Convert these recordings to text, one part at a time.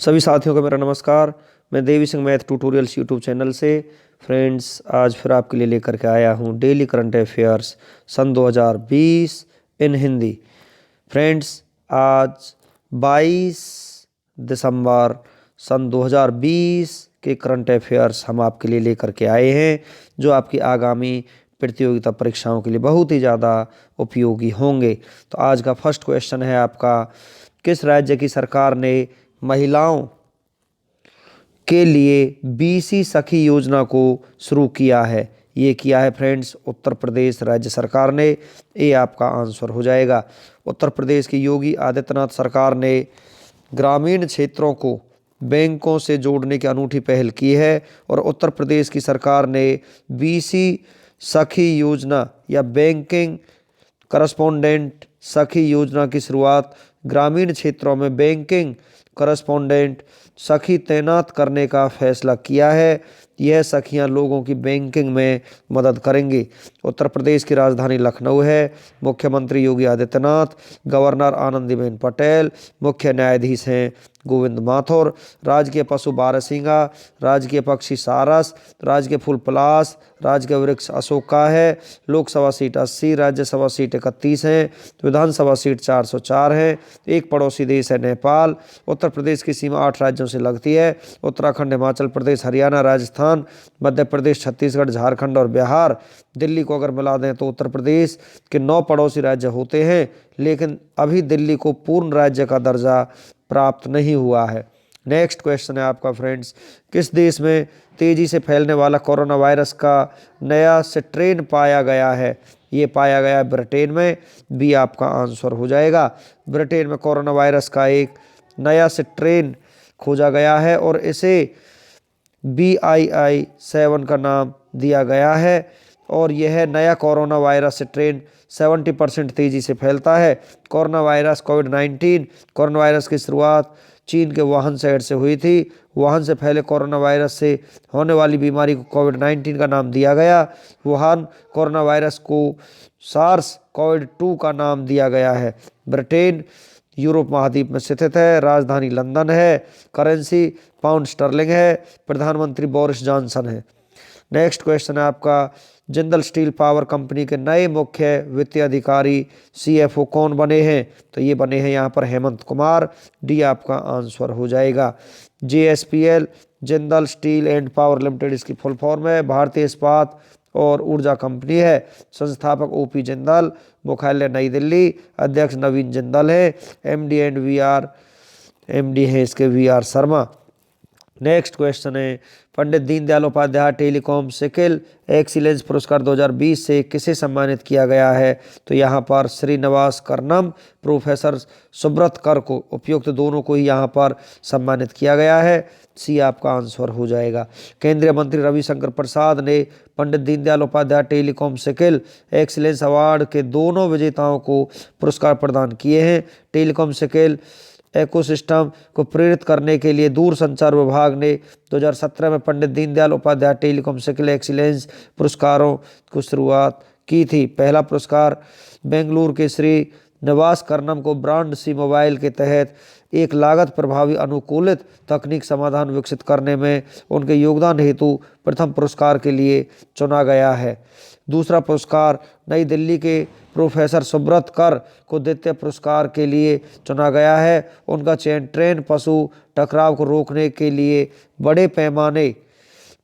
सभी साथियों का मेरा नमस्कार। मैं Devi Singh math tutorials YouTube channel से फ्रेंड्स आज फिर आपके लिए लेकर के आया हूँ डेली करंट अफेयर्स सन 2020 इन हिंदी। फ्रेंड्स आज 22 दिसंबर सन 2020 के करंट अफेयर्स हम आपके लिए लेकर के आए हैं, जो आपकी आगामी प्रतियोगिता परीक्षाओं के लिए बहुत ही ज़्यादा उपयोगी होंगे। तो आज का फर्स्ट क्वेश्चन है आपका, किस राज्य की सरकार ने महिलाओं के लिए बीसी सखी योजना को शुरू किया है? ये किया है फ्रेंड्स उत्तर प्रदेश राज्य सरकार ने। ये आपका आंसर हो जाएगा। उत्तर प्रदेश की योगी आदित्यनाथ सरकार ने ग्रामीण क्षेत्रों को बैंकों से जोड़ने की अनूठी पहल की है और उत्तर प्रदेश की सरकार ने बीसी सखी योजना या बैंकिंग करस्पॉन्डेंट सखी योजना की शुरुआत ग्रामीण क्षेत्रों में बैंकिंग करस्पॉन्डेंट सखी तैनात करने का फैसला किया है। यह सखियां लोगों की बैंकिंग में मदद करेंगी। उत्तर प्रदेश की राजधानी लखनऊ है। मुख्यमंत्री योगी आदित्यनाथ, गवर्नर आनंदीबेन पटेल, मुख्य न्यायाधीश हैं गोविंद माथुर, राजकीय पशु बारहसिंगा, राजकीय पक्षी सारस, राजकीय फूल पलाश, राजकीय वृक्ष अशोका है। लोकसभा सीट 80, राज्यसभा सीट 31 हैं, विधानसभा सीट 404 है। एक पड़ोसी देश है नेपाल। उत्तर प्रदेश की सीमा 8 राज्यों से लगती है। उत्तराखंड, हिमाचल प्रदेश, हरियाणा, राजस्थान, मध्य प्रदेश, छत्तीसगढ़, झारखंड और बिहार। दिल्ली को अगर मिला दें तो उत्तर प्रदेश के 9 पड़ोसी राज्य होते हैं, लेकिन अभी दिल्ली को पूर्ण राज्य का दर्जा प्राप्त नहीं हुआ है। नेक्स्ट क्वेश्चन है आपका फ्रेंड्स, किस देश में तेजी से फैलने वाला कोरोना वायरस का नया स्ट्रेन पाया गया है? ये पाया गया है ब्रिटेन में। भी आपका आंसर हो जाएगा। ब्रिटेन में कोरोना वायरस का एक नया स्ट्रेन खोजा गया है और इसे BII.7 का नाम दिया गया है और यह नया कोरोना वायरस स्ट्रेन 70% तेजी से फैलता है। कोरोना वायरस कोविड-19 कोरोना वायरस की शुरुआत चीन के वुहान शहर से हुई थी। वुहान से फैले कोरोना वायरस से होने वाली बीमारी को कोविड-19 का नाम दिया गया। वुहान कोरोना वायरस को सार्स कोविड-2 का नाम दिया गया है। ब्रिटेन यूरोप महाद्वीप में स्थित है। राजधानी लंदन है। करेंसी पाउंड स्टर्लिंग है। प्रधानमंत्री बोरिस जॉनसन है। नेक्स्ट क्वेश्चन है आपका, जिंदल स्टील पावर कंपनी के नए मुख्य वित्तीय अधिकारी CFO कौन बने हैं? तो ये बने हैं यहाँ पर हेमंत कुमार। डी आपका आंसर हो जाएगा। JSPL Jindal steel and power limited इसकी फुल फॉर्म है। भारतीय इस्पात और ऊर्जा कंपनी है। संस्थापक OP जिंदल, मुख्यालय नई दिल्ली, अध्यक्ष नवीन जिंदल है। MD है इसके VR शर्मा। नेक्स्ट क्वेश्चन है, Pandit Deendayal Upadhyay telecom skill excellence पुरस्कार 2020 से किसे सम्मानित किया गया है? तो यहाँ पर श्रीनिवास कर्णम, प्रोफेसर सुब्रत कर को, उपयुक्त दोनों को ही यहाँ पर सम्मानित किया गया है। सी आपका आंसर हो जाएगा। केंद्रीय मंत्री रविशंकर प्रसाद ने Pandit Deendayal Upadhyay telecom skill excellence award के दोनों विजेताओं को पुरस्कार प्रदान किए हैं। टेलीकॉम स्किल इकोसिस्टम को प्रेरित करने के लिए दूरसंचार विभाग ने 2017 में Pandit Deendayal Upadhyay telecom skill excellence पुरस्कारों को शुरुआत की थी। पहला पुरस्कार बेंगलुरु के श्री निवास कर्णम को ब्रांड सी मोबाइल के तहत एक लागत प्रभावी अनुकूलित तकनीक समाधान विकसित करने में उनके योगदान हेतु प्रथम पुरस्कार के लिए चुना गया है। दूसरा पुरस्कार नई दिल्ली के प्रोफेसर सुब्रत कर को द्वितीय पुरस्कार के लिए चुना गया है। उनका चयन ट्रेन पशु टकराव को रोकने के लिए बड़े पैमाने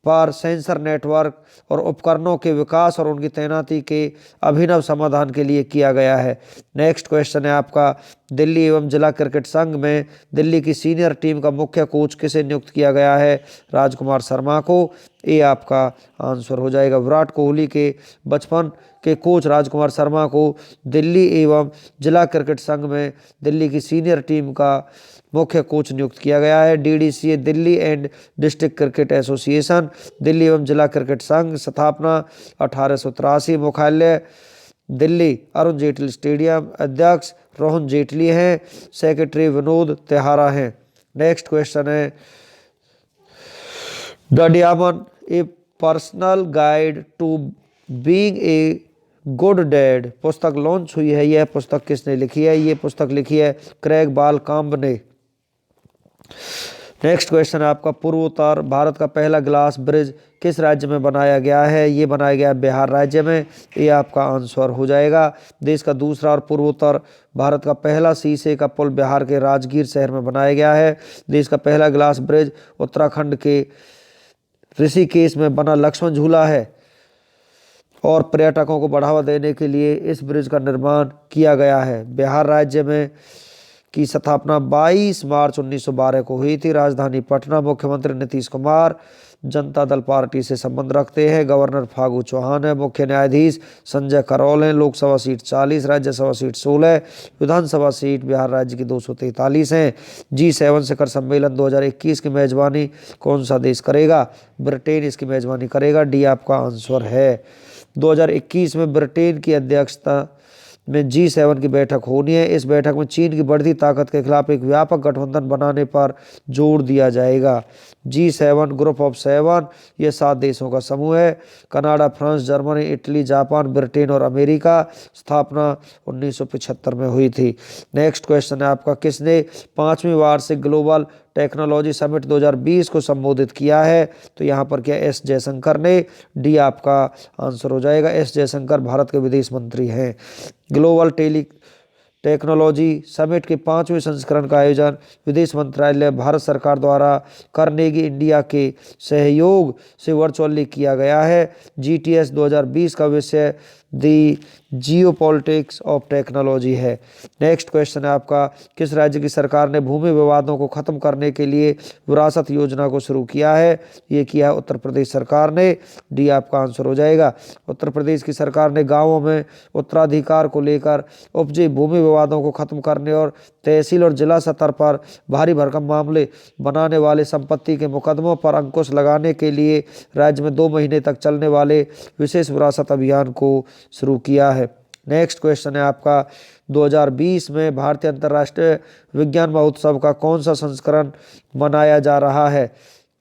पर सेंसर नेटवर्क और उपकरणों के विकास और उनकी तैनाती के अभिनव समाधान के लिए किया गया है। नेक्स्ट क्वेश्चन है आपका, दिल्ली एवं जिला क्रिकेट संघ में दिल्ली की सीनियर टीम का मुख्य कोच किसे नियुक्त किया गया है? राजकुमार शर्मा को। ये आपका आंसर हो जाएगा। विराट कोहली के बचपन के कोच राजकुमार शर्मा को दिल्ली एवं जिला क्रिकेट संघ में दिल्ली की सीनियर टीम का मुख्य कोच नियुक्त किया गया है। DDCA Delhi and district cricket association, Delhi एवं जिला क्रिकेट संघ, स्थापना 1883, मुख्यालय दिल्ली, अरुण जेटली स्टेडियम, अध्यक्ष रोहन जेटली हैं, सेक्रेटरी विनोद तिहारा हैं। नेक्स्ट क्वेश्चन है, the diamond a personal guide to being a good dad पुस्तक लॉन्च हुई है। यह पुस्तक किसने लिखी है? ये पुस्तक लिखी है क्रेग बालकाम्ब ने। नेक्स्ट क्वेश्चन है आपका, पूर्वोत्तर भारत का पहला ग्लास ब्रिज किस राज्य में बनाया गया है? ये बनाया गया है बिहार राज्य में। ये आपका आंसर हो जाएगा। देश का दूसरा और पूर्वोत्तर भारत का पहला शीशे का पुल बिहार के राजगीर शहर में बनाया गया है। देश का पहला ग्लास ब्रिज उत्तराखंड के ऋषिकेश में बना लक्ष्मण झूला है और पर्यटकों को बढ़ावा देने के लिए इस ब्रिज का निर्माण किया गया है। बिहार राज्य में की स्थापना 22 मार्च 1912 को हुई थी। राजधानी पटना। मुख्यमंत्री नीतीश कुमार जनता दल पार्टी से संबंध रखते हैं। गवर्नर फागू चौहान है। मुख्य न्यायाधीश संजय करोल हैं। लोकसभा सीट 40, राज्यसभा सीट 16, विधानसभा सीट बिहार राज्य की 243 हैं। G7 शिखर सम्मेलन 2021 की मेजबानी कौन सा देश करेगा? ब्रिटेन इसकी मेजबानी करेगा। डी आपका आंसर है। 2021 में ब्रिटेन की अध्यक्षता में G7 की बैठक होनी है। इस बैठक में चीन की बढ़ती ताकत के खिलाफ एक व्यापक गठबंधन बनाने पर जोर दिया जाएगा। G7 ग्रुप ऑफ 7 ये 7 देशों का समूह है। Canada, France, Germany, Italy, Japan, Britain और अमेरिका। स्थापना 1975 में हुई थी। नेक्स्ट क्वेश्चन है आपका, किसने 5वीं वार्षिक ग्लोबल टेक्नोलॉजी समिट 2020 को संबोधित किया है? तो यहाँ पर क्या एस जयशंकर ने। डी आपका आंसर हो जाएगा। एस जयशंकर भारत के विदेश मंत्री हैं। ग्लोबल टेक्नोलॉजी समिट के 5वें संस्करण का आयोजन विदेश मंत्रालय भारत सरकार द्वारा कार्नेगी इंडिया के सहयोग से वर्चुअली किया गया है। GTS 2020 का विषय दी जियोपॉलिटिक्स ऑफ टेक्नोलॉजी है। नेक्स्ट क्वेश्चन है आपका, किस राज्य की सरकार ने भूमि विवादों को खत्म करने के लिए विरासत योजना को शुरू किया है? ये किया है उत्तर प्रदेश सरकार ने। डी आपका आंसर हो जाएगा। उत्तर प्रदेश की सरकार ने गांवों में उत्तराधिकार को लेकर उपजे भूमि विवादों को खत्म करने और तहसील और जिला स्तर पर भारी भरकम मामले बनाने वाले संपत्ति के मुकदमों पर अंकुश लगाने के लिए राज्य में 2 महीने तक चलने वाले विशेष विरासत अभियान को शुरू किया है। नेक्स्ट क्वेश्चन है आपका, 2020 में भारतीय अंतर्राष्ट्रीय विज्ञान महोत्सव का कौन सा संस्करण मनाया जा रहा है?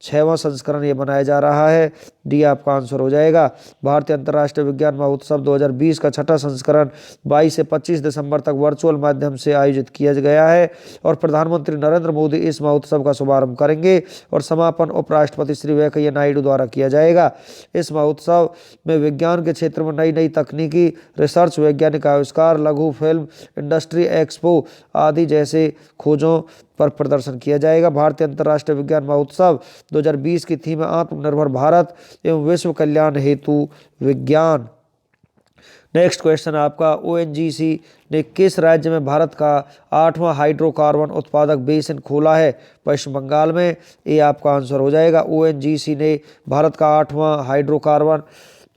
6वां संस्करण ये मनाया जा रहा है। डी आपका आंसर हो जाएगा। भारतीय अंतर्राष्ट्रीय विज्ञान महोत्सव 2020 का 6ठा संस्करण 22 से 25 दिसंबर तक वर्चुअल माध्यम से आयोजित किया गया है और प्रधानमंत्री नरेंद्र मोदी इस महोत्सव का शुभारंभ करेंगे और समापन उपराष्ट्रपति श्री वेंकैया नायडू द्वारा किया जाएगा। इस महोत्सव में विज्ञान के क्षेत्र में नई नई तकनीकी, रिसर्च, वैज्ञानिक आविष्कार, लघु फिल्म, इंडस्ट्री एक्सपो आदि जैसे खोजों पर प्रदर्शन किया जाएगा। भारतीय अंतर्राष्ट्रीय विज्ञान महोत्सव 2020 की थीम है आत्मनिर्भर भारत एवं विश्व कल्याण हेतु विज्ञान। नेक्स्ट क्वेश्चन आपका, ONGC ने किस राज्य में भारत का 8वां हाइड्रोकार्बन उत्पादक बेसिन खोला है? पश्चिम बंगाल में। ये आपका आंसर हो जाएगा। ONGC ने भारत का 8वां हाइड्रोकार्बन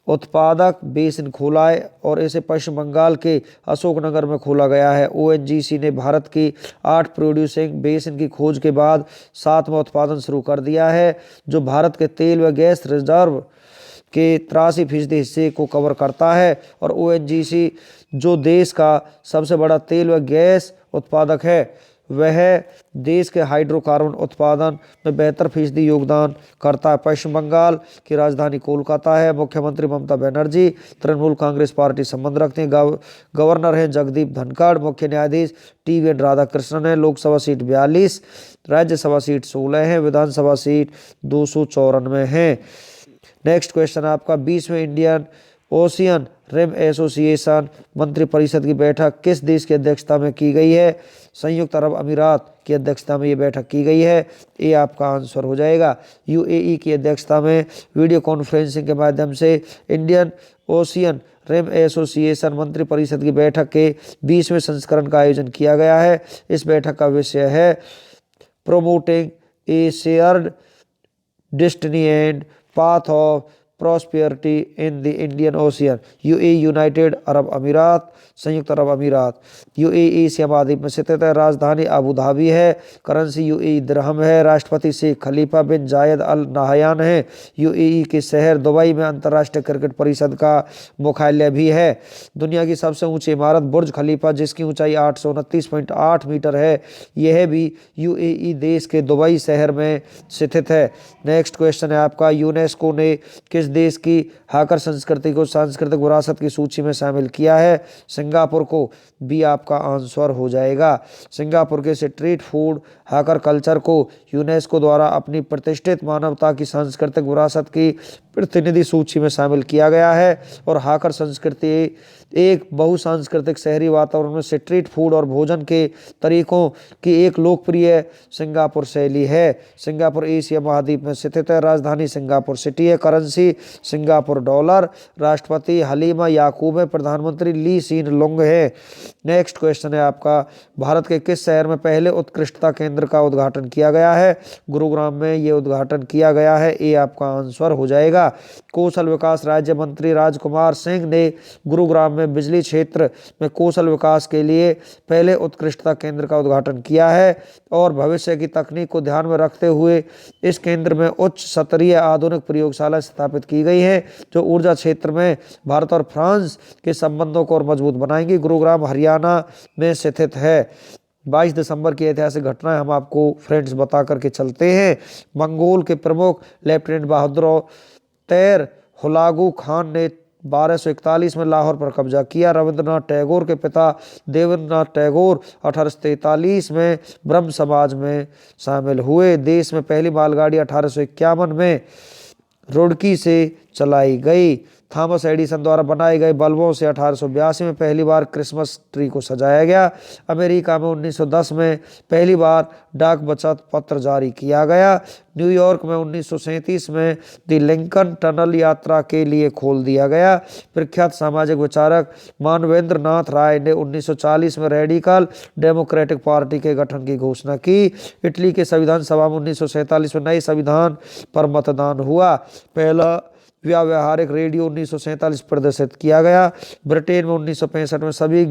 उत्पादक बेसिन खोला है और इसे पश्चिम बंगाल के अशोकनगर में खोला गया है। ONGC ने भारत की 8 प्रोड्यूसिंग बेसिन की खोज के बाद 7वां उत्पादन शुरू कर दिया है, जो भारत के तेल व गैस रिजर्व के 83% हिस्से को कवर करता है। और ONGC जो देश का सबसे बड़ा तेल व गैस उत्पादक है, वह देश के हाइड्रोकार्बन उत्पादन में 72% योगदान करता है। पश्चिम बंगाल की राजधानी कोलकाता है। मुख्यमंत्री ममता बनर्जी तृणमूल कांग्रेस पार्टी संबंध रखते हैं। गवर्नर हैं जगदीप धनखड़। मुख्य न्यायाधीश TVN राधाकृष्णन है। लोकसभा सीट 42, राज्यसभा सीट 16 है, विधानसभा सीट 294 है। नेक्स्ट क्वेश्चन आपका, 20वें इंडियन ओशियन रिम एसोसिएशन मंत्रिपरिषद की बैठक किस देश की अध्यक्षता में की गई है? संयुक्त अरब अमीरात की अध्यक्षता में ये बैठक की गई है। ये आपका आंसर हो जाएगा। UAE की अध्यक्षता में वीडियो कॉन्फ्रेंसिंग के माध्यम से इंडियन ओशियन रिम एसोसिएशन मंत्रिपरिषद की बैठक के 20वें संस्करण का आयोजन किया गया है। इस बैठक का विषय है promoting A shared destiny and path of prosperity in the Indian ocean. UAE United Arab अमीरात, संयुक्त अरब अमीरात। UAE एशिया महाद्वीप में स्थित है। राजधानी अबू धाबी है। करेंसी UAE दिरहम है। राष्ट्रपति शेख खलीफा बिन जायद अल नाहयान है। UAE के शहर दुबई में अंतर्राष्ट्रीय क्रिकेट परिषद का मुख्यालय भी है। दुनिया की सबसे ऊंची इमारत बुर्ज खलीफा, जिसकी ऊंचाई 829.8 मीटर है, यह भी UAE देश के दुबई शहर में स्थित है। नेक्स्ट क्वेश्चन है आपका, यूनेस्को ने किस देश की हाकर संस्कृति को सांस्कृतिक विरासत की सूची में शामिल किया है? सिंगापुर को। भी आपका आंसर हो जाएगा। सिंगापुर के स्ट्रीट फूड हाकर कल्चर को यूनेस्को द्वारा अपनी प्रतिष्ठित मानवता की सांस्कृतिक विरासत की प्रतिनिधि सूची में शामिल किया गया है। और हाकर संस्कृति एक बहुसांस्कृतिक शहरी वातावरण में स्ट्रीट फूड और भोजन के तरीकों की एक लोकप्रिय सिंगापुर शैली है। सिंगापुर एशिया महाद्वीप में स्थित है। राजधानी सिंगापुर सिटी है। Currency Singapore dollar. राष्ट्रपति हलीमा याकूब है। प्रधानमंत्री ली सीन लुंग है। नेक्स्ट क्वेश्चन है आपका, भारत के किस शहर में पहले उत्कृष्टता केंद्र का उद्घाटन किया गया है? गुरुग्राम में ये उद्घाटन किया गया है। ये आपका आंसर हो जाएगा। कौशल विकास राज्य मंत्री राजकुमार सिंह ने गुरुग्राम में बिजली क्षेत्र में कौशल विकास के लिए पहले उत्कृष्टता केंद्र का उद्घाटन किया है। और भविष्य की तकनीक को ध्यान में रखते हुए इस केंद्र में उच्च स्तरीय आधुनिक प्रयोगशाला स्थापित की गई है, जो ऊर्जा क्षेत्र में भारत और फ्रांस के संबंधों को और मजबूत बनाएंगी। गुरुग्राम हरियाणा में स्थित है। 22 दिसंबर की ऐतिहासिक घटनाएं हम आपको फ्रेंड्स बता करके चलते हैं। मंगोल के प्रमुख लेफ्टिनेंट बहादुर तैर हुलागू खान ने 1241 में लाहौर पर कब्जा किया। रविंद्रनाथ टैगोर के पिता देवेंद्रनाथ टैगोर 1843 में ब्रह्म समाज में शामिल हुए। देश में पहली मालगाड़ी 1851 में रुड़की से चलाई गई। थॉमस एडिसन द्वारा बनाए गए बल्बों से 1882 में पहली बार क्रिसमस ट्री को सजाया गया। अमेरिका में 1910 में पहली बार डाक बचत पत्र जारी किया गया। न्यूयॉर्क में 1937 में द लिंकन टनल यात्रा के लिए खोल दिया गया। प्रख्यात सामाजिक विचारक मानवेंद्र नाथ राय ने 1940 में रेडिकल डेमोक्रेटिक पार्टी के गठन की घोषणा की। इटली के संविधान सभा में 1947 में नए संविधान पर मतदान हुआ। पहला व्यावहारिक रेडियो 1947 प्रदर्शित किया गया। ब्रिटेन में 1965 में सभी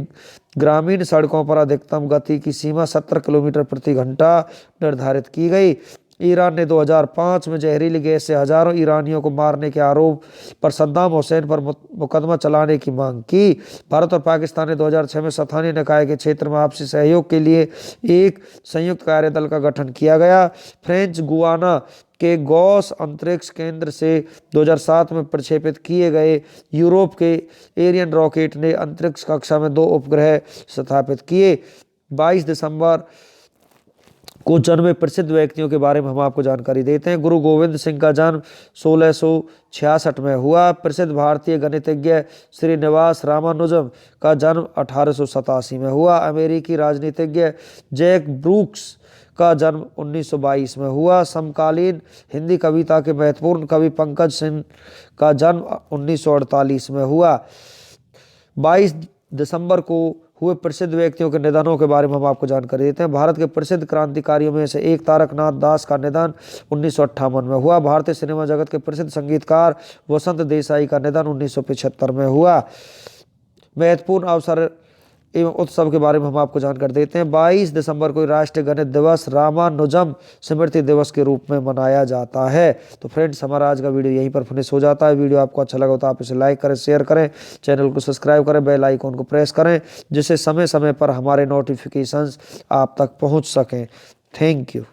ग्रामीण सड़कों पर अधिकतम गति की सीमा 70 किलोमीटर प्रति घंटा निर्धारित की गई। ईरान ने 2005 में जहरीली गैस से हजारों ईरानियों को मारने के आरोप पर सद्दाम हुसैन पर मुकदमा चलाने की मांग की। भारत और पाकिस्तान ने 2006 में स्थानीय निकाय के क्षेत्र में आपसी सहयोग के लिए एक संयुक्त कार्यदल का गठन किया गया। फ्रेंच गुआना के गॉस अंतरिक्ष केंद्र से 2007 में प्रक्षेपित किए गए यूरोप के एरियन रॉकेट ने अंतरिक्ष कक्षा में 2 उपग्रह स्थापित किए। 22 दिसंबर को जन्मे प्रसिद्ध व्यक्तियों के बारे में हम आपको जानकारी देते हैं। गुरु गोविंद सिंह का जन्म 1666 में हुआ। प्रसिद्ध भारतीय गणितज्ञ श्रीनिवास रामानुजम का जन्म 1887 में हुआ। अमेरिकी राजनीतिज्ञ जैक ब्रूक्स का जन्म 1922 में हुआ। समकालीन हिंदी कविता के महत्वपूर्ण कवि पंकज सिंह का जन्म 1948 में हुआ। 22 दिसंबर को हुए प्रसिद्ध व्यक्तियों के निधनों के बारे में हम आपको जानकारी देते हैं। भारत के प्रसिद्ध क्रांतिकारियों में से एक तारकनाथ दास का निधन 1958 में हुआ। भारतीय सिनेमा जगत के प्रसिद्ध संगीतकार वसंत देसाई का निधन 1975 में हुआ। महत्वपूर्ण अवसर एवं उत्सव के बारे में हम आपको जानकारी देते हैं। 22 दिसंबर को राष्ट्रीय गणित दिवस रामानुजम स्मृति दिवस के रूप में मनाया जाता है। तो फ्रेंड्स, हमारा आज का वीडियो यहीं पर फिनिश हो जाता है। वीडियो आपको अच्छा लगा तो आप इसे लाइक करें, शेयर करें, चैनल को सब्सक्राइब करें, बेल आइकॉन को प्रेस करें, जिससे समय समय पर हमारे नोटिफिकेशंस आप तक पहुंच सकें। Thank you.